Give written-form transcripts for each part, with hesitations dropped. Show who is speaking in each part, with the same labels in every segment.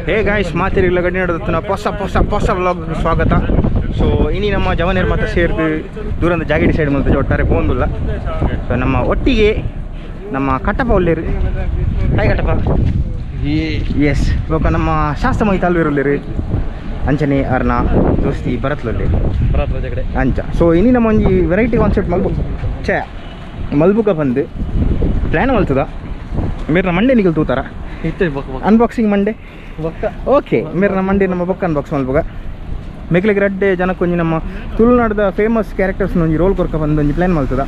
Speaker 1: Hey guys ಮಾತಿರಿಲ್ಲ ಗಡಿ ನಡೆದ ಹೊಸ ವ್ಲಾಗ್ ಸ್ವಾಗತ. ಸೊ ಇನಿ ನಮ್ಮ ಜವನೇರ್ ಮಾತ್ರ ಸೇರಿದು ದೂರದ ಜಾಗಡಿ ಸೈಡ್ ಮುಂದೆ ಒಟ್ಟಾರೆ ಬೋಂದಿಲ್ಲ. ಸೊ ನಮ್ಮ ಒಟ್ಟಿಗೆ ನಮ್ಮ ಕಟ್ಟಪ್ಪ ಒಳ್ಳೆರು. ಹಾಯ್ ಕಟ್ಟಪ್ಪ. ಎಸ್ ಇವಾಗ ನಮ್ಮ ಶಾಸ್ತ್ರ ಮೈ ತಾಲ್ವೇರುಲ್ಲೇರು ಅಂಚನೆ ಅರ್ನ ದೋಸ್ತಿ ಬರತ್ಲಲ್ಲಿ ಅಂಚ. ಸೊ ಇನಿ ನಮ್ಮ ಒಂಜಿ ವೆರೈಟಿ ಕಾನ್ಸೆಪ್ಟ್ ಮಲ್ಬುಕ ಬಂದು ಪ್ಲ್ಯಾನ್ ಮಲ್ತದ ಮೇರೆ ಮಂಡೆ ನಿಗಲ್ ತೂತಾರ ಅನ್ಬಾಕ್ಸಿಂಗ್ ಮಂಡೆ ಓಕೆ ಮೇರೆ ಮಂಡೆ ನಮ್ಮ ಬೊಕ್ಕ ಅನ್ಬಾಕ್ಸ್ ಮಲ್ಬುಗ ಮೇಕ್ಲಿಗೆ ರಡ್ಡೆ ಜನಕ್ಕೊಂಜಿ ನಮ್ಮ ತುಳುನಾಡದ ಫೇಮಸ್ ಕ್ಯಾರೆಕ್ಟರ್ಸ್ ಒಂಜಿ ರೋಲ್ ಕೊರ್ಕ ಬಂದು ಒಂಜಿ ಪ್ಲ್ಯಾನ್ ಮಲ್ತದ.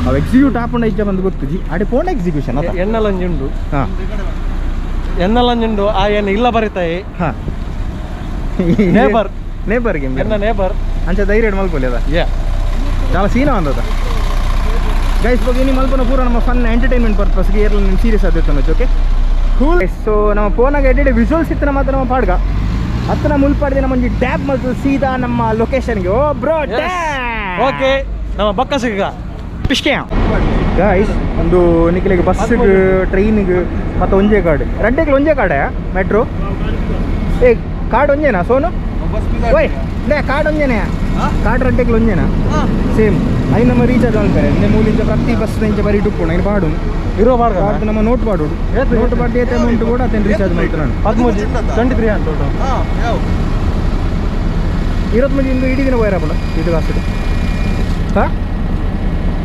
Speaker 1: ಅವು ಎಕ್ಸಿಕ್ಯೂಟ್ ಆಪುಂಡ ಇಜ್ಜ ಬಂದು ಗೊತ್ತುಜಿ ಅಡೆ ಪೋಂಡ ಎಕ್ಸಿಕ್ಯೂಷನ್
Speaker 2: ಎನ್ನಲಂಜುಂಡು
Speaker 1: ಹಾಂ
Speaker 2: ಎನ್ನಲಂಜುಂಡು ಆ ಏನು ಇಲ್ಲ ಬರಿತಾಯಿ
Speaker 1: ಹಾಂ ನೇಬರ್ಗೆ
Speaker 2: ಎನ್ನ ನೇಬರ್
Speaker 1: ಅಂಚ ಧೈರ್ಯ ಮಲ್ಪೊಲಿ ಅದ చాలా ಸೀನ ಅಂದದ ಗೈಸ್ ಬಗ್ಗೆ ನಿಮ್ಮ ಮಲ್ಪನ ಪೂರ ನಮ್ಮ ಫನ್ ಎಂಟರ್ಟೈನ್ಮೆಂಟ್ ಪರ್ಪಸ್ಗೆ ಏರ್ಲ ನಿಮ್ಮ ಸೀರಿಯಸ್ ಆದೈತೆ ಓಕೆ ಕೂಲ್. ಸೊ ನಮ್ಮ ಫೋನಾಗ ಎಡಿಡೆ ವಿಜುವಲ್ಸ್ ಇತ್ತು ಮಾತ್ರ ನಮ್ಮ ಪಾಡ್ಗ ಹತ್ತನ ಮುಲ್ಪಾಡ್ದೆ ನಮ್ಮ ಒಂದು ಟ್ಯಾಬ್ ಮತ್ತು ಸೀದಾ ನಮ್ಮ ಲೊಕೇಶನ್ಗೆ ಓ ಬ್ರೋ
Speaker 2: ಓಕೆ ನಮ್ಮ ಬಕ್ಕ ಸಿಗ
Speaker 1: ಪಿಸ್ಕೆ ಗೈಸ್ ಒಂದು ನಿಖಿಲಿಗೆ ಬಸ್ಸಿಗೆ ಟ್ರೈನಿಗೆ ಮತ್ತು ಒಂಜೇ ಕಾರ್ಡ್ ರೆಡ್ಡೆಗೆ ಒಂಜೇ ಕಾರ್ಡ ಮೆಟ್ರೋ ಏ ಕಾರ್ಡ್ ಒಂಜೇನಾ ಸೋನು ಓಯ್ ನೇ ಕಾರ್ಡ್ ಒಂಜೇನೆ ಕಾರ್ಡ್ ರೆಡ್ಡೆಗೆ ಒಂಜೇನಾ ಸೇಮ್ ಅಯ್ಯ ನಮ್ಮ ರೀಚಾರ್ಜ್ ಮಾಡ್ತಾರೆ ಇಂದ ಮೂಲಿಂದ ಪ್ರತಿ ಬಸ್ ಇಂಚ ಬರೀ ಡುಪ್ಪು ನಾನು ಪಾಡು
Speaker 2: ಇರೋ ಬಾರ್ದು
Speaker 1: ನಮ್ಮ ನೋಟ್ ಪಾಡೋಡು ನೋಟ್ ಪಾಡಿ ಏತ ಅಮೌಂಟ್ ಕೂಡ ಅತೇನು ರೀಚಾರ್ಜ್ ಮಾಡ್ತಾರೆ ನಾನು
Speaker 2: 23 ಅಂತ
Speaker 1: ಇಂದು ಇಡೀ ದಿನ ಬಯರಪ್ಪಲ್ಲ ಇದು ಕಾಸು ಹಾಂ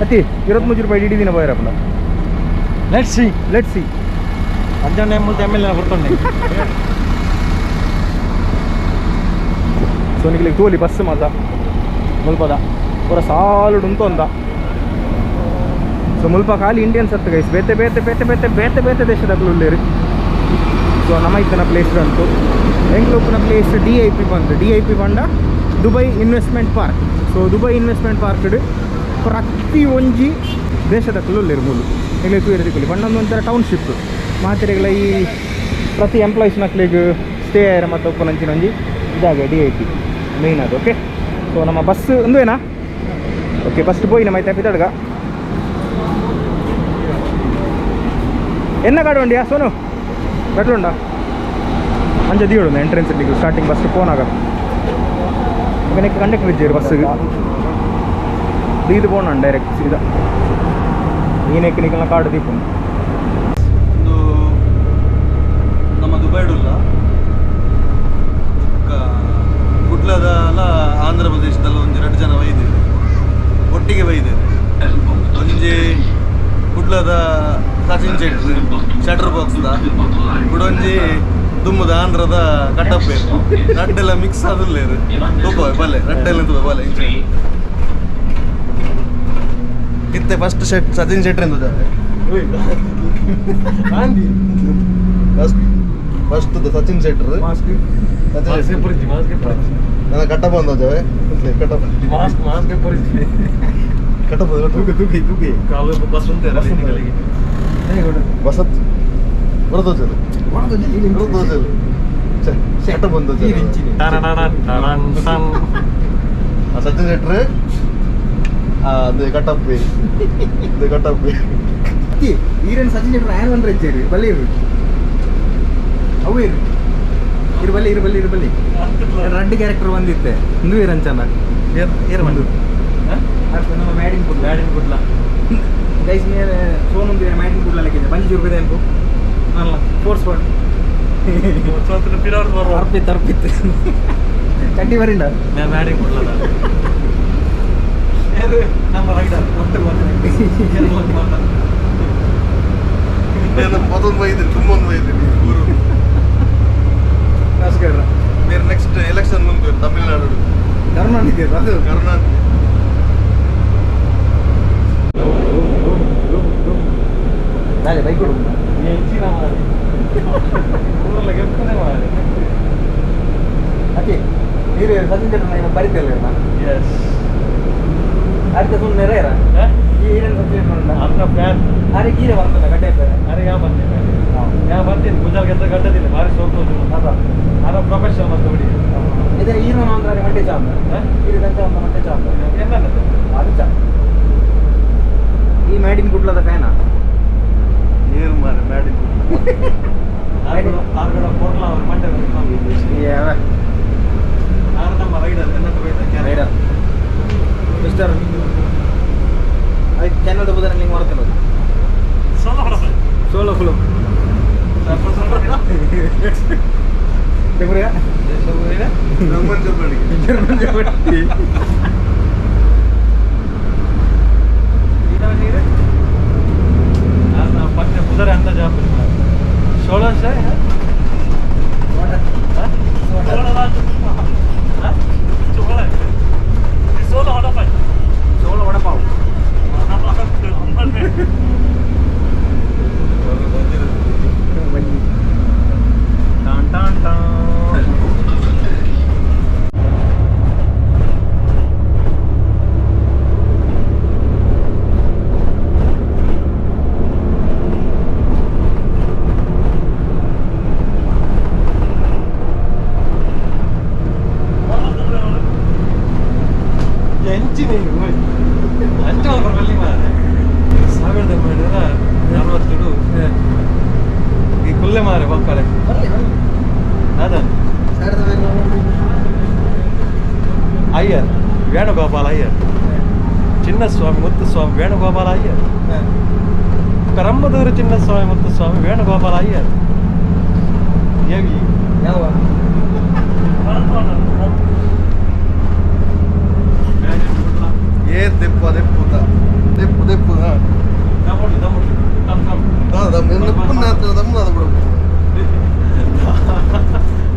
Speaker 1: ಅತಿ 23 ರೂಪಾಯಿ ಇಡೀ ದಿನ ಬಯರಪ್ಪಲ್ಲ.
Speaker 2: ಲೆಟ್ಸ್ ಸಿ ಅಂಜನೆ ಮುಂದೆ ಎಮ್ಮೆಲ್ಲೆ ಬರ್ಕೊಂಡೆ
Speaker 1: ಸೊ ನಿಖಿಲಿಗೆ ತೋಲಿ ಬಸ್ ಮಾತ ಮುಲ್ಪದ ಪೂರ ಸಾಲುಡು ಉಂತೊಂದ. ಸೊ ಮುಲ್ಪ ಖಾಲಿ ಇಂಡಿಯನ್ಸ್ ಹತ್ತು ಗೈಸ್ ಬೇತೆ ಬೇತೆ ಬೇತೆ ಬೇತೆ ಬೇತೆ ಬೇತೆ ದೇಶದಾಗಲೂ ಉಳ್ಳೇರಿ. ಸೊ ನಮ್ಮ ಇತ್ತನ ಪ್ಲೇಸ್ ಅಂತು ಎಂಗ್ಲೂಪಿನ ಪ್ಲೇಸ್ DIP ಬಂದು DIP ಬಂಡ Dubai investment park. So Dubai investment park ಪ್ರತಿ ಒಂಜಿ ದೇಶದಾಗಲೂ ಉಳ್ಳೇರು ಮೂಲು ಇಲ್ಲಿ ತೂರಿಕೊಳ್ಳಿ ಬಂಡೊಂದು ಒಂಥರ ಟೌನ್ಶಿಪ್ ಮಾತಿರೆಗಳ ಈ ಪ್ರತಿ ಎಂಪ್ಲಾಯೀಸ್ನಕ್ಲಿಗೆ ಸ್ಟೇ ಆಯ್ರ ಮತ್ತು ಒಪ್ಪನಂಚಿನ ಒಂಜಿ ಇದಾಗ DIP ಮೇಯ್ನ್ ಅದು ಓಕೆ. ಸೊ ನಮ್ಮ ಬಸ್ ಒಂದು ಏನಾ ಓಕೆ ಫಸ್ಟ್ ಪೋಯಿ ನಮ್ಮ ಐತೆ ಪಿತಡ್ಗ ಎನ್ನ ಕಾಡು ಉಂಡಿಯಾ ಸೋನು ಬೆಟ್ಲುಂಡ ಅಂಜ ದೀಡು ಎಂಟ್ರೆನ್ಸ್ ಸ್ಟಾರ್ಟಿಂಗ್ ಬಸ್ ಫೋನ್ ಆಗ ನೆಕ್ ಕಂಡಕ್ಟರ್ ಇದ್ದೀರಿ ಬಸ್ಸಿಗೆ ಇದು ಫೋನ್ ಡೈರೆಕ್ಟ್ ಸೀದಾ ಈ ನೆಕ್ನಿಕಲ್ನ ಕಾರ್ಡ್ ದೀಪು
Speaker 3: ನಮ್ಮ ದುಬೈಡುಲ್ಲ ಕುಡ್ಲದಲ್ಲ ಆಂಧ್ರ ಪ್ರದೇಶದಲ್ಲಿ ಒಂದು 2 ಜನ ಒಯ್ದಿದೆ ಒಟ್ಟಿಗೆ ಒಯ್ದಿದೆ. ಒಂಜಿ ಕುಡ್ಲದ ಸಚಿನ್ ಶಟರ್ ಬಾಕ್ಸ್ದ ಕುಡೊಂಜಿ ದುಮ್ಮದ ಆಂಧ್ರದ ಕಟ್ಟಪ್ಪೆ ರಡ್ಡೆಲ್ಲ ಮಿಕ್ಸ್ ಆದಲ್ಲೇರು ತೂಕ ಬಲೆ ರಡ್ಡೆಲ್ಲ ತೂಕ ಬಲೆ ಕಿತ್ತೆ ಫಸ್ಟ್ ಸಚಿನ್ ಶೆಟ್ಟಿ ಅಂತ ಫಸ್ಟ್ ಸಚಿನ್ ಶೆಟ್ರ್ ನನ್ನ ಕಟ್ಟಪ್ಪ ಅಂದವೆ ಕಟ್ಟಪ್ಪ ತೂಗಿ ಬಸತ್ ಬರದೋಜಲು ಕಟ್ಟ ಬಂದ ಸಚಿನ್ ಶೆಟ್ರ್ ಅದು ಕಟ್ಟಪ್ಪೆ
Speaker 1: ಈರೇನು ಸಚಿನ್ ಶೆಟ್ರ್ ಆ್ಯನ್ ಅಂದ್ರೆ ಇದ್ದೀರಿ ಬಲ್ಲಿ ಅವು ಇರ್ಬಲ್ಲಿ ರೆಡ್ ಕ್ಯಾರೆಕ್ಟರ್ ಬಂದಿತ್ತೆ ಹಿಂದೂ ಇರಂಚನ ಬಂದು ನಮ್ಮ ಮ್ಯಾಡಿನ್ ಕುಡ್ಲ ಗೈಸ್ ಮೇಲೆ ಫೋನ್ ಒಂದು ಮ್ಯಾಡಿನ್ ಕುಡ್ಲ ಲೆಕ್ಕಿದೆ 5 ರೂಪಾಯಿ ಅನ್ಕೋ ಅಲ್ಲ ಫೋರ್ಸ್ ಮಾಡಿ ತರ್ಪಿತ್ತು ಚಡ್ಡಿ ಬರಿಂಡ
Speaker 2: ಮ್ಯಾಡಿನ್ ಕುಡ್ಲ ನಮ್ಮ ರೈಡರ್
Speaker 3: ಮೊದಲು ಬೈದಿರಿ ತುಂಬೊಂದು ಬೈದಿರಿ
Speaker 1: ನಮಸ್ಕಾರ.
Speaker 3: ಬೇರೆ ನೆಕ್ಸ್ಟ್ ಎಲೆಕ್ಷನ್ ಮುಂದೆ ತಮಿಳ್ನಾಡು
Speaker 1: ಕರ್ನಾಟಕ ಅದು
Speaker 3: ಕರ್ನಾಟಕ
Speaker 1: ನಾಳೆ ಬೈಕ್ ಕೊಡು ಅದೇ ನೀರು ಸಚಿನ್ ಶೆಟ್ಟಿ ನಾನು ಬರಿತಲ್ಲ
Speaker 2: ಎಸ್
Speaker 1: ಅದಕ್ಕೆ ಸುಮ್ಮನೆ ರೇರ ಈ ಈಡನ್ ಸಚಿನ್
Speaker 2: ಅನ್ನ ಫ್ಯಾನ್
Speaker 1: ಅರೆ ಗೀರೆ ಬರ್ತಲ್ಲ ಗಡ್ಡೆ
Speaker 2: ಅರೆ ಯಾ ಬರ್ತೀನಿ ಗುಜರಾತ್ ಗೆದ್ದ ಗಡ್ಡದಿಲ್ಲ ಭಾರಿ ಸೋಕೋದು ಅದ ಪ್ರೊಫೆಷನಲ್ ಮತ್ತು ಬಿಡಿ
Speaker 1: ಇದೇ ಈರೋ ಅಂದ್ರೆ ಮಂಟೆ ಚಾಪ್ ಇದು ಗಂಟೆ ಒಂದು ಮಂಟೆ ಚಾಪ್
Speaker 2: ಏನಾಗುತ್ತೆ
Speaker 1: ಅದು ಚಾ ಈ ಮ್ಯಾಡಿನ್ ಗುಡ್ಲದ ಫ್ಯಾನಾ
Speaker 3: ಏನು ಮಾರೆ ಮ್ಯಾಡಿನ್
Speaker 2: ಆರ್ಗಡ ಪೋರ್ಲ
Speaker 1: Temuraya?
Speaker 3: German Germany.
Speaker 1: German Germany.
Speaker 2: पक्के उधर अंदर जा फिर 16 से है अय्यर वेणुगोपाल अय्यर चिन्नस्वामी मुत्तुस्वामी वेणुगोपाल अय्यर करम्बदूर चिन्नस्वामी मुत्तुस्वामी वेणुगोपाल अय्यर
Speaker 3: ये देप्पा देप्पूता देप्पू देप्पू हाँ हाँ दम ये देप्पू ना तो दम ना तो बड़ा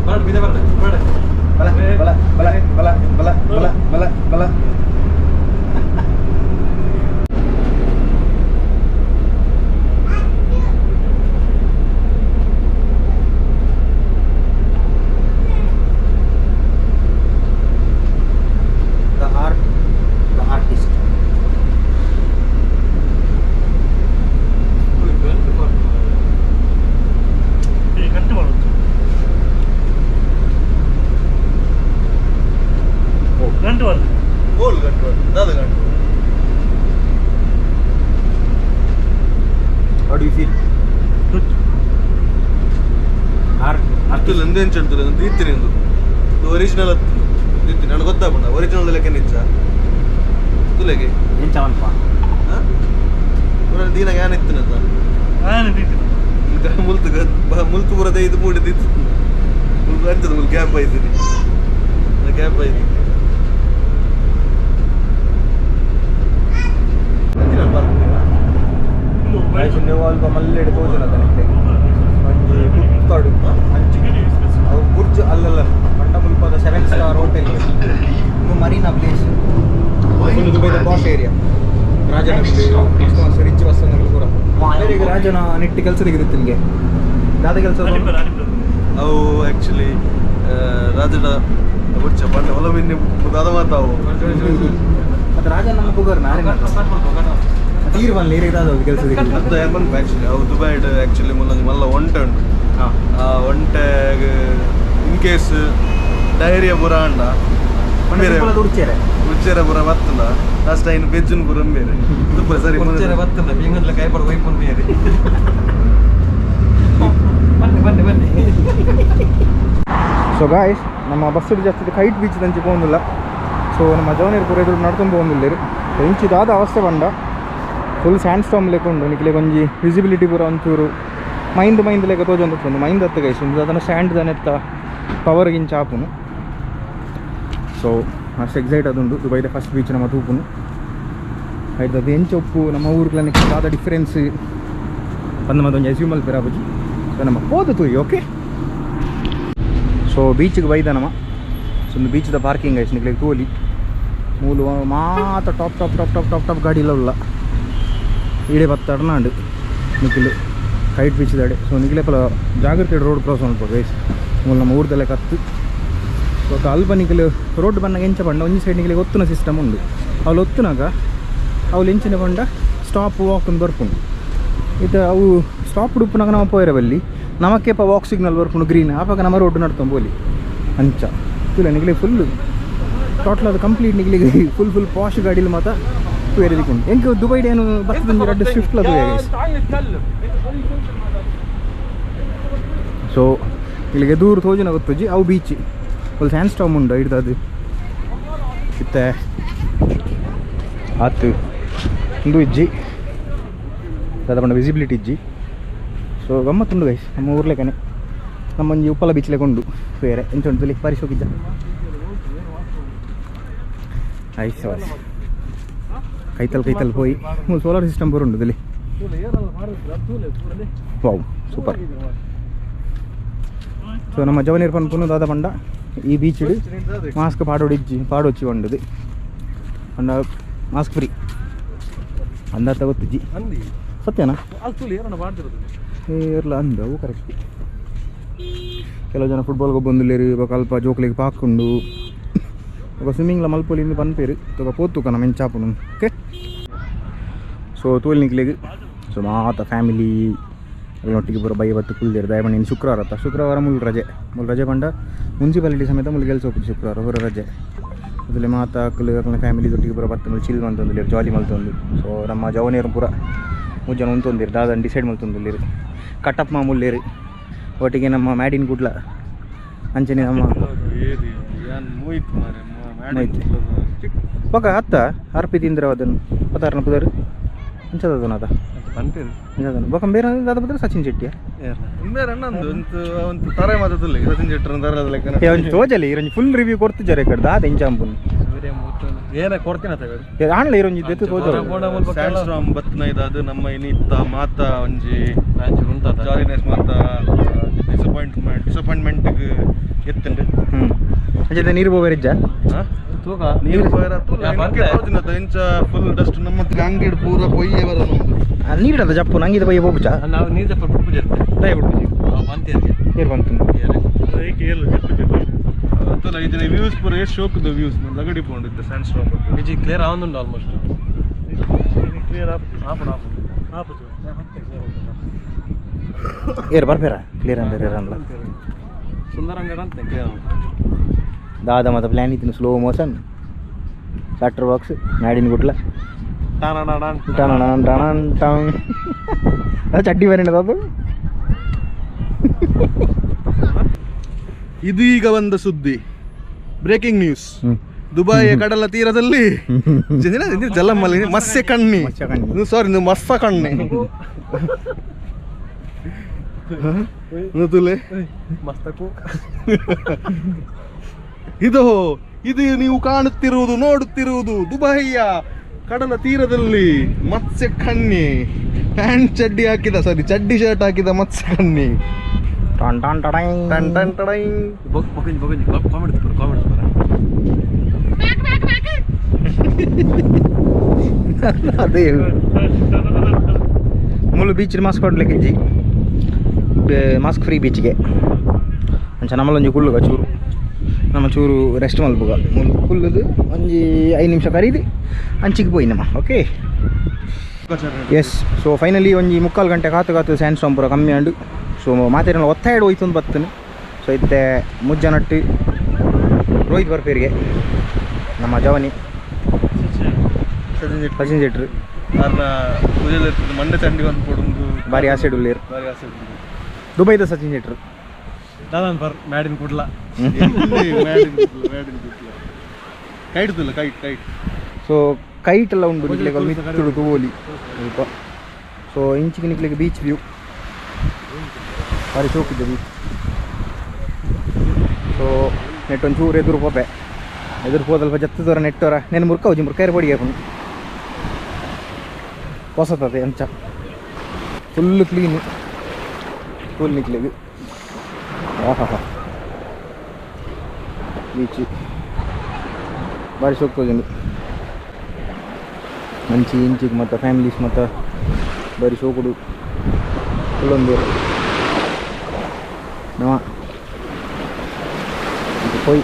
Speaker 2: बड़ा बिना बड़ा
Speaker 1: Bala, bala, bala, bala, bala, bala, bala. The art, the artist.
Speaker 3: गोल गंटवाल दादा गंटवाल
Speaker 1: How do you feel?
Speaker 2: Good.
Speaker 3: ಅಷ್ಟು ನಂದೇನು ಹೇಳ್ತಾರೆ ಅಂತ ಇತ್ತೀನಿ ಅದು ಒರಿಜಿನಲ್ ಇತ್ತು ನನಗೆ ಗೊತ್ತಾಗ್ಬಿಡ ಒರಿಜಿನಲ್ ಲೆಕ್ಕ ನಿಜ ತುಲೆಗೆ
Speaker 1: ಏನು ಚಾವನ್ಪ
Speaker 3: ದೀನಾಗ ಏನ್ ಇತ್ತಿನಂತ ಮುಲ್ತು ಬರದೆ ಇದು ಮೂಡಿದಿತ್ತು ಅಂತದ ಮುಲ್ ಗ್ಯಾಪ್ ಆಯ್ತೀನಿ ಗ್ಯಾಪ್ ಆಯ್ತು
Speaker 1: ಅಲ್ಪ ಮಲ್ಲೆಡೆ ತೋಜನ ತನಕ್ಕೆ ಒಂಜಿ ಕುತ್ತಾಡು ಅಂಚಿ ಅವು ಬುರ್ಜ್ ಅಲ್ಲಲ್ಲ ಪಂಡ ಮುಲ್ಪದ 7 ಸ್ಟಾರ್ ಹೋಟೆಲ್ ಇದು ಮರೀನಾ ಪ್ಲೇಸ್ ಫುಲ್ ದುಬೈದ ಪಾಶ್ ಏರಿಯಾ ರಾಜನ ಮಸ್ತ್ ರಿಚ್ ವಸ್ತುಗಳು ಪೂರ ಈಗ ರಾಜನ ನೆಟ್ಟಿ ಕೆಲಸ ತೆಗೆದಿತ್ತು ನಿಮಗೆ ದಾದ ಕೆಲಸ
Speaker 3: ಅವು ಆ್ಯಕ್ಚುಲಿ ರಾಜನ ಬುಚ್ಚ ಪಂಡ ಹೊಲವಿನ್ನಿ ದಾದ ಮಾತಾವು
Speaker 1: ಮತ್ತು ರಾಜನ ನಮ್ಮ ಪುಗರ್ ನಾರೇ ತೀರ್ ಬಂದು ನೀರಿದಾದ ಕೆಲಸ
Speaker 3: ಅದು ಏರ್ಮನ್ ಆ್ಯಕ್ಚುಲಿ ಅವು ದುಬೈಡ್ ಆ್ಯಕ್ಚುಲಿ ಮಲ್ಲ ಒಂಟೆ ಉಂಟು ಆ ಒಂಟೆಗೆ ಇನ್ ಕೇಸ್ ಡೈರಿಯ ಪುರ ಅಂಡ
Speaker 1: ಉಡ್ಚೇರೆ
Speaker 3: ಉಚ್ಚೇರ ಪುರ ಬತ್ತಲ್ಲ ಲಾಸ್ಟ್ ಟೈಮ್ ಬೆಜ್ಜನ್ ಪುರ ಬೇರೆ ತುಪ್ಪ ಸರಿ
Speaker 2: ಬತ್ತಲ್ಲ ಬೀಂಗಂದ್ಲ ಕೈ ಪಡ ವೈಪನ್ ಬೇರೆ ಬನ್ನಿ ಬನ್ನಿ
Speaker 1: ಸೊ ಗಾಯ್ಸ್ ನಮ್ಮ ಬಸ್ಸು ಜಾಸ್ತಿ ಕೈಟ್ ಬೀಚ್ ದಂಚಿ പോകുന്നിಲ್ಲ ಸೊ ನಮ್ಮ ಜವನೇರು ಪೂರ ಎದುರು ನಡ್ಕೊಂಡು പോകുന്നിಲ್ಲ ಹೆಂಚಿದಾದ ಅವಸ್ಥೆ ಬಂಡ ಫುಲ್ ಸ್ಯಾಂಡ್ ಸ್ಟಾಮ್ ಲೆಕ್ಕೊಂಡು ನಿಕ್ಲೆ ಒಂಜಿ ವಿಸಿಬಿಲಿಟಿ ಪೂರ ಒಂಚೂರು ಮೈಂದ್ ಲೆಕ್ಕ ತೋಜೊಂದು ಮೈಂದ್ ಹತ್ತು ಗೈಸ್ ಅದನ್ನು ಸ್ಯಾಂಡ್ ದನೆತ್ತ ಪವರ್ ಗಿಂಚ ಆಪುನು ಸೊ ಅಷ್ಟು ಎಕ್ಸೈಟ್ ಅದುಂಡು ದುಬೈದ ಫಸ್ಟ್ ಬೀಚ್ ನಮ್ಮ ತೂಪುನು ಆಯ್ತು ಅದು ಎಂಚ ಉಪ್ಪು ನಮ್ಮ ಊರ್ಗಳ ಆದ ಡಿಫ್ರೆನ್ಸ್ ಬಂದು ಮತ್ತೊಂದು ಎಸ್ಯೂಮಲ್ ಪೆರಾಬುಜಿ ಸೊ ನಮ್ಮ ಹೋದು ತೂಯಿ ಓಕೆ ಸೊ ಬೀಚಿಗೆ ಬೈದ ನಮ್ಮ ಸೊ ಒಂದು ಬೀಚ್ದ ಪಾರ್ಕಿಂಗ್ ಆಯ್ತು ನಿಕ್ಲಿಗೆ ತೋಲಿ ಮೂಲು ಮಾತ್ರ ಟಾಪ್ ಗಾಡಿ ಇಲ್ಲ ಈಡೆ ಬತ್ತಾಡ್ನಾಂಡು ನಿಖಿಲು ಕೈಟ್ ಬೀಚ್ದಾಡೆ ಸೊ ನಿಖಿಲೆ ಪಲ ಜಾಗ್ರತೆ ರೋಡ್ ಕ್ರಾಸ್ ಮಾಡ್ಬೋದು ಗೈಸ್ ಮೂಲ ನಮ್ಮ ಊರ್ದಲ್ಲೇ ಕತ್ತು ಸೊ ಅಲ್ಪ ನಿಖಿಲು ರೋಡ್ ಬಂದಾಗ ಎಂಚ ಬಂಡ ಒಂಜಿ ಸೈಡ್ ನಿಖಿಲಿಗೆ ಒತ್ತುನ ಸಿಸ್ಟಮ್ ಉಂಡು ಅವ್ಲು ಒತ್ತುನಾಗ ಅವ್ಲು ಎಂಚಿನ ಬಂಡ ಸ್ಟಾಪ್ ವಾಕ್ ಅಂತ ಬರ್ಪುಂಡು ಇದು ಅವು ಸ್ಟಾಪ್ ಉಡುಪುನಾಗ ನಾವು ಪೋಯರ ಬಲ್ಲಿ ನಮಕ್ಕೇಪ ವಾಕ್ ಸಿಗ್ನಲ್ ಬರ್ಪುಂಡು ಗ್ರೀನ್ ಆಪಾಗ ನಮ್ಮ ರೋಡ್ ನಡ್ಕೊಂಡು ಬೋಲಿ ಅಂಚ ಇಲ್ಲ ನಿಖಿಲಿಗೆ ಫುಲ್ಲು ಟೋಟಲ್ ಅದು ಕಂಪ್ಲೀಟ್ ನಿಖಿಲಿಗೆ ಫುಲ್ ಪಾಶ್ ಗಾಡಿಲಿ ಮಾತ್ರ ತೂಯರಿಕೊಂಡು ಹೆಂಗೆ ದುಬೈಡ್ ಏನು ಬಸ್ ಬಂದು ಎರಡು ಸ್ವಿಫ್ಟ್ ಅದು ಸೊ ಇಲ್ಲಿಗೆ ದೂರ ತೋಜಿನ ಗೊತ್ತುಜಿ ಅವು ಬೀಚ್ ಫುಲ್ ಸ್ಯಾಂಡ್ ಸ್ಟಾಮ್ ಉಂಡು ಹಿಡ್ದದು ಇತ್ತೆ ಆತು ಒಂದು ಇಜ್ಜಿ ಅದ ಬಂಡ ವಿಸಿಬಿಲಿಟಿ ಇಜ್ಜಿ ಸೊ ಗಮ್ಮತ್ತುಂಡು ಗೈಸ್ ನಮ್ಮ ಊರ್ಲೆಕ್ಕನೆ ನಮ್ಮೊಂಜಿ ಉಪ್ಪಲ ಬೀಚ್ಲೆ ಕೊಂಡು ಬೇರೆ ಎಂಚ ಉಂಟು ಬಾರಿ ಹೋಗಿದ್ದ ಐಸ್ ಕೈತಲ್ ಹೋಗಿ ಸೋಲಾರ್ ಸಿಸ್ಟಮ್ ಬರುಂಡು ಇಲ್ಲಿ ವಾವ್ ಸೂಪರ್. ಸೊ ನಮ್ಮ ಜವನೀರ್ ಪನ್ ಪುನದಾದ ಪಂಡ ಈ ಬೀಚ್ ಮಾಸ್ಕ್ ಪಾಡೊಚ್ಚಿ ಉಂಡದು ಅಂಡ ಮಾಸ್ಕ್ ಫ್ರೀ ಅಂದಾತ ಗೊತ್ತಿಜ್ಜಿ ಸತ್ಯನಾ ಏರ್ಲ ಅಂದವು ಕರೆಕ್ಟ್. ಕೆಲವು ಜನ ಫುಟ್ಬಾಲ್ಗೆ ಬಂದುಲ್ಲೇರು ಇವಾಗ ಅಲ್ಪ ಜೋಕ್ಲಿಗೆ ಪಾಕೊಂಡು ಇವಾಗ ಸ್ವಿಮ್ಮಿಂಗ್ಲ ಮಲ್ಪೊಲಿಂದ ಪನ್ಪೇರು ಇವಾಗ ಪೋತುಕ ನಮ್ಮ ಮೆಂಚಾಪುನು ಓಕೆ. ಸೊ ತೋಲ್ ನಿಕ್ಲಿಗೆ ಸೊ ಮಾತ ಫ್ಯಾಮಿಲಿ ಒಟ್ಟಿಗೆ ಪೂರ ಬೈ ಬತ್ತು ಕುಲ್ದಿರು ದಯಮಣ್ಣಿ ಇನ್ನು ಶುಕ್ರವಾರ ಮುಲ್ ರಜೆ ಪಂಡ ಮುನ್ಸಿಪಾಲಿಟಿ ಸಮೇತ ಮುಲ್ ಕೆಲಸ ಹೋಗ್ಬಿಟ್ಟು ಶುಕ್ರವಾರ ಹೊರ ರಜೆ ಅದರಲ್ಲಿ ಮಾತಾಕಲು ಫ್ಯಾಮಿಲಿ ಒಟ್ಟಿಗೆ ಪೂರ ಬರ್ತಂದು ಚಿಲ್ ಮಲ್ತೊಂದಿಲ್ಲ ಜಾಲಿ ಮಲ್ತೊಂದು. ಸೊ ನಮ್ಮ ಜವನಿಯರು ಪೂರ ಮುಜ್ಜನ ಉಂತೊಂದಿರು ದಾದನ್ ಡಿಸೈಡ್ ಮಲ್ತೊಂದಿಲ್ಲಿರು ಕಟ್ಟಪ್ಪ ಮುಲ್ಲೇರು ಒಟ್ಟಿಗೆ ನಮ್ಮ ಮ್ಯಾಡಿನ್ ಗುಡ್ಲ ಅಂಚನೆ ನಮ್ಮ ಪಕ್ಕ ಅತ್ತ ಅರ್ಪಿ ತಿಂದ್ರೆ ಅದನ್ನು ಪದಾರ್ನ ಪುದಾರು ಇಂಚದನ ಅದ ಬೊಕ್ಕ ಬೇರೆ ಅದ ಬದ್ರೆ ಸಚಿನ್ ಶೆಟ್ಟಿಯ ತೋಜಲಿ ಇರಂಜಿ ಫುಲ್ ರಿವ್ಯೂ ಕೊಡ್ತಿದ್ದಾರೆ ಕಡ್ದ ಅದ ಇಂಚಾಂಪುನ್
Speaker 2: ಏನ ಕೊಡ್ತೀನಿ
Speaker 1: ಆಣ್ಲ ಇರಂಜಿ ಜೊತೆ
Speaker 3: ಅದು ನಮ್ಮ ಇನ್ನಿತ್ತ ಮಾತ ಒಂಜಿ ಜಾಲಿನೆಸ್ ಮಾತ ಡಿಸಪಾಯಿಂಟ್ಮೆಂಟ್ ಎತ್ತಂಡು
Speaker 1: ಅಂಚೆ ನೀರು ಬೋವೆರಿಜ್ಜ
Speaker 3: ನೀರು ಎಂಚ ಫುಲ್ ಡಸ್ಟ್ ನಮ್ಮ ಅಂಗಡಿ ಪೂರ ಕೊಯ್ಯೇ ಬರ
Speaker 1: ನೀರಿಡದ ಜಪ್ಪು ನಂಗಿದ ಬಯ್ಯ ಬೋಬುಚ
Speaker 2: ನಾವು ನೀರು ಜಪ್ಪ ಪೂಜೆ
Speaker 1: ದಯ ಬಿಡ್ಬುಜಿ ಏರ್ ಬಂತು
Speaker 3: ಇದನ್ನ ವ್ಯೂಸ್ ಪೂರ ಎಷ್ಟು ಶೋಕದ ವ್ಯೂಸ್ ಲಗಡಿ ಪೋಂಡಿದ್ದ ಸ್ಯಾಂಡ್ ಸ್ಟಾಮ್
Speaker 2: ವಿಜಿ ಕ್ಲಿಯರ್ ಆವೊಂದುಂಡು ಆಲ್ಮೋಸ್ಟ್ ಕ್ಲಿಯರ್
Speaker 1: ಏರ್ ಬರ್ಬೇರ ಕ್ಲಿಯರ್ ಅಂದ್ರೆ ಅನ್ಲ
Speaker 2: ಸುಂದರಂಗ ಅಂತ ಕ್ಲಿಯರ್
Speaker 1: ದಾದ ಮತ್ತು ಪ್ಲ್ಯಾನ್ ಇತ್ತು ಸ್ಲೋ ಮೋಷನ್ ಶಾರ್ಟರ್ ಬಾಕ್ಸ್ ಮ್ಯಾಡಿನ ಗುಟ್ಲ ಚಡ್ಡಿ ಬರೀನದ ಅದು
Speaker 3: ಇದೀಗ ಬಂದ ಸುದ್ದಿ ಬ್ರೇಕಿಂಗ್ ನ್ಯೂಸ್. ದುಬಾಯಿಯ ಕಡಲ ತೀರದಲ್ಲಿ ಜಲಮಲ್ಲಿ ಮತ್ಸ್ಯ ಕಣ್ಣಿ ಸಾರಿ ಮಸ್ಸ ಕಣ್ಣಿ ಇದು ನೀವು ಕಾಣುತ್ತಿರುವುದು ನೋಡುತ್ತಿರುವುದು ದುಬೈಯ ಕಡಲ ತೀರದಲ್ಲಿ ಮತ್ಸ್ಯ ಕಣ್ಣಿ ಪ್ಯಾಂಟ್ ಚಡ್ಡಿ ಹಾಕಿದ ಚಡ್ಡಿ ಶರ್ಟ್ ಹಾಕಿದ ಮತ್ಸ್ಯ ಕಣ್ಣಿ
Speaker 1: ಅದೇ ಮುಳ್ಳು ಬೀಚ್ ಮಾಸ್ಕ್ ಕೊಡ್ಲಿಕ್ಕೆ ಮಾಸ್ಕ್ ಫ್ರೀ ಬೀಚ್ಗೆ ಅಂಚ ನಮ್ಮಲ್ಲೊಂಜಿ ಕುಳ್ಳುಗ ಚೂರು ನಮ್ಮ ಚೂರು ರೆಸ್ಟ್ ಮಲ್ಪುಗ ಕುಲ್ಲುದು ಒಂಜಿ 5 ನಿಮಿಷ ಕರೀದು ಅಂಚಿಗೆ ಪೋಯಿ ನಮ್ಮ ಓಕೆ. ಎಸ್ ಸೊ ಫೈನಲಿ ಒಂಜಿ 3/4 ಗಂಟೆ ಕಾತು ಸ್ಯಾಂಡ್ ಸ್ಟಾಮ್ ಪೂರ ಕಮ್ಮಿ ಆಂಡು ಸೊ ಮಾತೇನ ಒತ್ತಾಯಿಡು ಹೋಯ್ತು ಅಂತ ಬರ್ತೇನೆ. ಸೊ ಇತ್ತೆ ಮುಜ್ಜನಟ್ಟು ರೋಹಿತ್ ಬರ್ಪೇರಿಗೆ ನಮ್ಮ ಜವನಿ ಸಚಿನ್ ಶೆಟ್ರು
Speaker 3: ಮಂಡೆ ಚಂಡಿ ಒಂದು ಕೊಡುದು
Speaker 1: ಬಾರಿ ಆಸೆಡ್ ಉಳ್ಳೇರು ದುಬೈದ ಸಚಿನ್ ಶೆಟ್ರು
Speaker 2: ದಾದನ್ ಬರ್ ಮ್ಯಾಡಿನ ಕುಡ್ಲ
Speaker 3: ಕೈಟ್ ಕೈಟ್
Speaker 1: ಸೊ ಕೈಟ್ ಎಲ್ಲ ಉಂಟು ನಿಕ್ಲಿಕ್ಕೆ ಮಿತ್ತುಡು ತೋಲಿ ಸ್ವಲ್ಪ. ಸೊ ಇಂಚಿಗೆ ನಿಕ್ಲಿಕ್ಕೆ ಬೀಚ್ ವ್ಯೂ ಬಾರಿ ಚೋಕಿದ್ದೆ ಬೀಚ್. ಸೊ ನೆಟ್ ಒಂಚೂರು ಎದುರು ಪೋಪೆ ಎದುರು ಹೋದಲ್ಪ ಜತ್ತದವರ ನೆಟ್ಟವರ ನೆನ್ ಮುರ್ಕೌಜಿ ಮುರ್ಕೈರು ಬಡಿಗೆ ಹಾಕೊಂಡು ಹೊಸತದೆ ಅಂಚ ಫುಲ್ಲು ಕ್ಲೀನು ಫುಲ್ ನಿಕ್ಲಿಗೆ ಆಹಾ ಬೀಚ್ ಬಾರಿ ಸೋಗ್ತದೆ ಮಂಚಿ ಇಂಚಿಗೆ ಮತ್ತು ಫ್ಯಾಮಿಲೀಸ್ ಮತ್ತು ಬಾರಿ ಸೋಕುಡು ಫುಲ್ಲೊಂದು ನವ ಹೋಯ್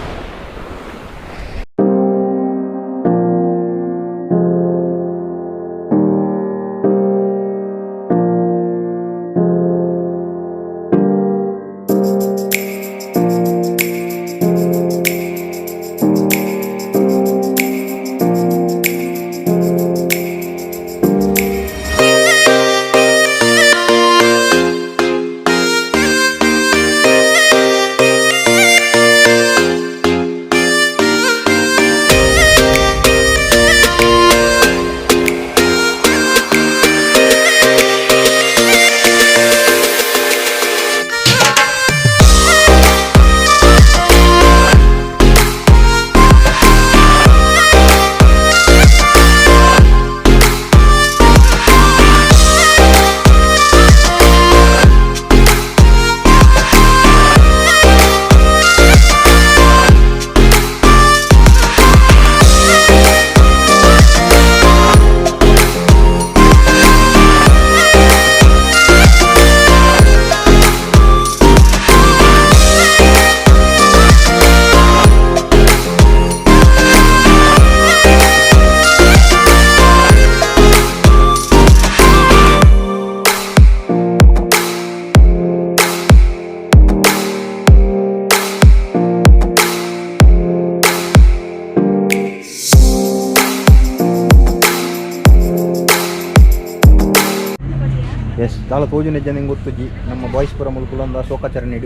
Speaker 1: ಗೈಸ್ ದಾಲ ತೋಜುನ ಜನ ಗೊತ್ತುಜಿ ನಮ್ಮ ಬಾಯ್ಸ್ಪುರ ಮುಲ್ಕುಲಂದ ಶೋಕಾಚರಣೆ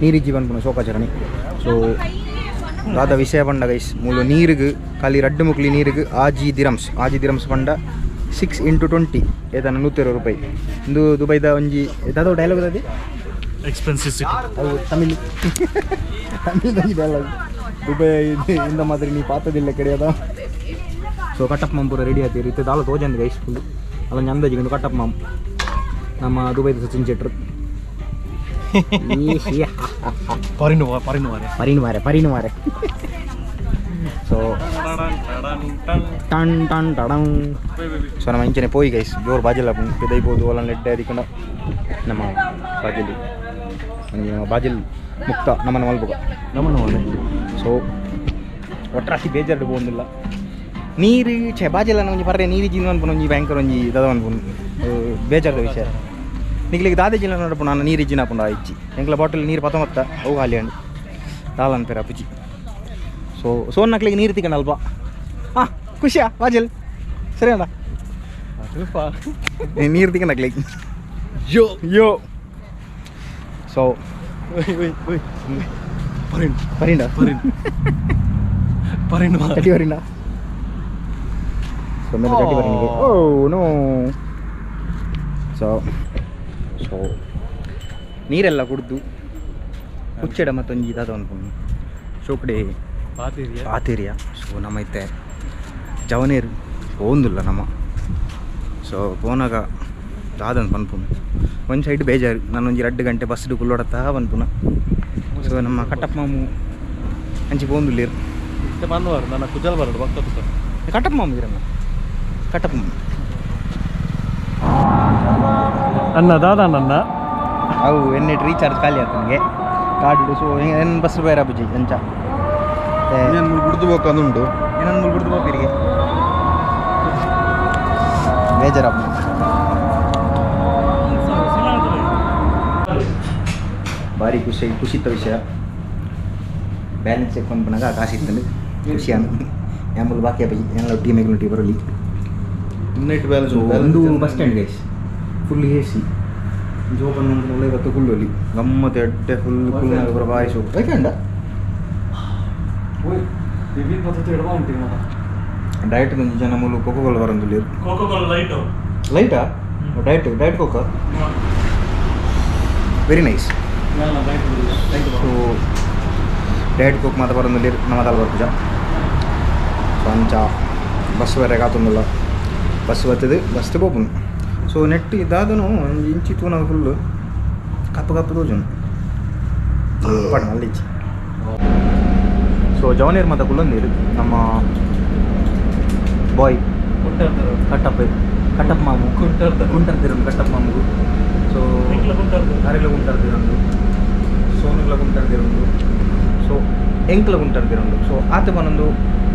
Speaker 1: ನೀರಿಜ್ಜಿ ಬಂದ್ಪುನ ಶೋಕಾಚರಣೆ ಸೊ ದಾದ ವಿಷಯ ಪಂಡ ಗೈಸ್ ಮೂಲು ನೀರಿಗೆ ಖಾಲಿ ರಡ್ಡು ಮುಕ್ಲಿ ನೀರಿಗೆ ಆಜಿ ದಿರಮ್ಸ್ ಪಂಡ 6x20 ಏತನ 120 ರೂಪಾಯಿ ಇಂದು ದುಬೈದ ಒಂಜಿ ದಾದ ಡೈಲಾಗ್ ಅದೇ
Speaker 2: ಎಕ್ಸ್ಪೆನ್ಸಿವ್ ಸಿಟಿ
Speaker 1: ಅದು ತಮಿಳ್ ಡೈಲಾಗ್ ದುಬೈ ಇಂದ ಮಾತ್ರ ನೀ ಪಾತದಿಲ್ಲ ಕೆರೆಯದ ಸೊ ಕಟ್ಟಪ್ಪ ಮಾಮ್ ಪೂರ ರೆಡಿ ಆಗ್ತೀರಿ ಇತ್ತು ದಾಳ ತೋಜಂದು ಗೈಸ್ ಫುಲ್ಲು ಅಲ್ಲ ಅಂದಾಜಿಗೆ ಕಟ್ಟಪ್ಪ ಮಾಮ್ ನಮ್ಮ ದುಬೈದ ಸಚಿನ್ ಶೆಟ್ರು ಪರಿನುವಾರೆ ಸೊ ಟನ್ ಟನ್ ಟಡಂ ಸೊ ನಮ್ಮ ಇಂಚನೆ ಪೋಯಿ ಗೈಸ್ ಜೋರು ಬಾಜಿಲ್ಲ ಬೆದೈಬೋದು ಅಲ್ಲ ನೆಡ್ಡೆ ಅದಕ್ಕೊಂಡ ನಮ್ಮ ಬಾಜಿಲ್ ಬಾಜಿಲ್ ಮುಕ್ತ ನಮ್ಮನ್ನು ಮಲ್ಬುಗ ಸೊ ಒಟ್ರಾಸಿ ಬೇಜಾರು ಹೋಗಿಲ್ಲ ನೀರು ಬಾಜಿಲ್ಲ ಒಂಜಿ ಪರ್ರೆ ನೀರು ಜಿಂದು ಅನ್ಪುನ ಒಂಜಿ ಭಯಂಕರ ಒಂಜಿ ದದ ಅನ್ಪುನ ಬೇಜಾರದ ವಿಷಯ ನಿಗ್ಲಿಗೆ ದಾದೆ ಜಿಲ್ಲ ನೋಡಪ್ಪ ನಾನು ನೀರು ಇಜ್ಜಿನ ಹಾಕೊಂಡು ಇಜ್ಜಿ ಎಂಕ್ಲ ಬಾಟಲ್ ನೀರು ಪತಮತ್ತ ಅವು ಖಾಲಿ ಅಂಡು ದಾಲ್ ಅನ್ಪೇರ ಅಪ್ಪುಜಿ ಸೊ ಸೋನ್ ನಕ್ಲಿಗೆ ನೀರು ತಿಕ್ಕಂಡು ಅಲ್ಪ ಹಾಂ ಖುಷಿಯಾ ಬಾಜಿಲ್ ಸರಿ ಅಣ್ಣ ನೀರು ತಿಕ್ಕಂಡು ನಕ್ಲಿಗೆ ಯೋ ಸೊ ಪರಿಂಡ ಚಟಿ ಪರಿಂಡ ಸೊ ಮೇಲೆ ಚಟಿ ಪರಿಂಡಿಗೆ ಓ ನೋ ಸೊ ನೀರೆಲ್ಲ ಕುಡ್ದು ಹುಚ್ಚೆಡ ಮತ್ತೊಂಜಿ ದಾದ ಅನ್ಕೊಂಡು ಶೋಕಡೆ ಪಾತೇರಿಯ ಸೊ ನಮ್ಮ ಇತ್ತೆ ಜವನೇರು ಓಂದಿಲ್ಲ ನಮ್ಮ ಸೊ ಪೋನಾಗ ದಾದಂತ ಪನ್ಪುನು ಒಂದು ಸೈಡ್ ಬೇಜಾರು ನಾನು ಒಂಜಿ 2 ಗಂಟೆ ಬಸ್ಡು ಕುಲ್ಲೋಡತ್ತಾ ಪನ್ಪುನ ಸೊ ನಮ್ಮ ಕಟ್ಟಪ್ಪ ಮಾಮು ಅಂಚಿ ಪೋಂದುಲ್ಲೇರು
Speaker 2: ಬಂದವರು ನನ್ನ ಕುಜಲ್ ಬರೋದು ಭಕ್ತ
Speaker 1: ಕಟ್ಟಪ್ಪ ಮಾಮು ಇರಲ್ಲ ಕಟ್ಟಪ್ಪ ಮಾಮು
Speaker 2: ಅನ್ನ ದಾದ ನನ್ನ
Speaker 1: ಅವು ಎನ್ನೆಟ್ ರೀಚಾರ್ಜ್ ಖಾಲಿ ಆಯ್ತು ನನಗೆ ಕಾರ್ಡು ಸೊ ಏನು ಬಸ್ ಬೇರೆ ಬುಜ್ಜಿ ಅಂಚ
Speaker 3: ಗುಡ್ದು ಹೋಗ್ಕಂದುಂಟು
Speaker 1: ಏನೊಂದು ಮುಲ್ಗುಡ್ದು ಹೋಗ್ತಿರಿಗೆ ಬೇಜಾರಪ್ಪ ಭಾರಿ ಖುಷಿತ ವಿಷಯ ಬ್ಯಾಲೆನ್ಸ್ ಚೆಕ್ ಪಂಪನಾಗ ಕಾಸಿತ್ತಂದು ಖುಷಿ ಆಮೇಲೆ ಬಾಕಿ ಅಪ್ಪ ಎಲ್ಲ ಟೀ ಬರಲಿ
Speaker 3: ಇನ್ನಿಟ್ಟು ಬ್ಯಾಲೆನ್ಸ್
Speaker 1: ಒಂದು bus stand guys full A C ಜೋಪನ್ ಇವತ್ತು ಕುಳ್ಳೋಲಿ ಗಮ್ಮತ್ತು ಎಡ್ಡೆ ಫುಲ್ ಬರ ಭಾರಿ ಸೋಪ್ ಬೇಕಂಡ ಡೈಟ್ ಒಂದು ಜನ ಮೂಲ ಕೋಕೋಕೋಲ ಬರಂದು ಲೈಟಾ ಡೈಟ್ ಕೋಕೋ ವೆರಿ ನೈಸ್ ಸೊ ಡೈಟ್ ಕೋಕ್ ಮಾತ್ರ ಬರಂದು ನಮ್ಮದಲ್ಲ ಬರ್ಪುಜ ಸೊ ಅಂಚ ಬಸ್ ಬೇರೆ ಕಾತೊಂದಿಲ್ಲ ಬಸ್ ಬರ್ತದೆ ಬಸ್ ಪೋಪುನು ಸೊ ನೆಟ್ ಇದಾದನು ಒಂದು ಇಂಚಿ ತೂನ ಫುಲ್ಲು ಕಪ್ಪು ತೋಜನು ಪಡ ಅಲ್ಲಿಚ್ಚಿ ಸೊ ಜವನೇರ್ ಮಾತ ಕುಲ್ಲೊಂದಿರು ನಮ್ಮ ಬಾಯ್ ಕಟ್ಟಪ್ಪ ಮಾಮು ಕುಂಟರ್ದಿರೋದು ಕಟ್ಟಪ್ಪ ಮಾಮುಗು ಸೊ ಅರೆಲ್ಲ ಕುಂಟರ್ದಿರೋದು ಸೋನುಗ್ಲ ಕುಂಟರ್ದಿರೋದು ಸೊ ಎಂಕ್ಲ ಕುಂಟರ್ದಿರೋದು ಸೊ ಆತ ಬಂದೊಂದು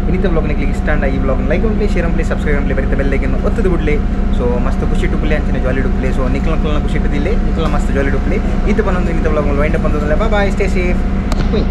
Speaker 1: ಇನ್ನಿತ ಬ್ಲಾಗ್ ನಿಕ್ಲಿಗೆ ಇಷ್ಟ ಅಂಡ ಈ ಬ್ಲಾಗ್ ಲೈಕ್ ಮಾಡ್ಲಿ ಶೇರ್ ಮಾಡ್ಲಿ ಸಬ್ಸ್ಕ್ರೈಬ್ ಮಾಡ್ಲಿ ಬರೀತಾ ಬೆಲ್ಲೈಕನ್ನು ಒತ್ತದು ಬಿಡಲಿ ಸೊ ಮಸ್ತ್ ಖುಷಿ ಟುಪ್ಲಿ ಅಂಚಿನ ಜಾಲಿ ಡುಪ್ಲಿ ಸೊ ನಿಕ್ಲ ಖುಷಿ ಇಟ್ಟಿದ್ದಿಲ್ಲ ನಿಕ್ಲ ಮಸ್ತ್ ಜಾಲಿ ಡುಪ್ಲಿ ಇದು ಬಂದೊಂದು ಇನ್ನಿತ ಬ್ಲಾಗ್ ವೈಂಡ್ ಅಪ್ ಬಂದದಲ್ಲ ಬಾಯ್ ಸ್ಟೇ ಸೇಫ್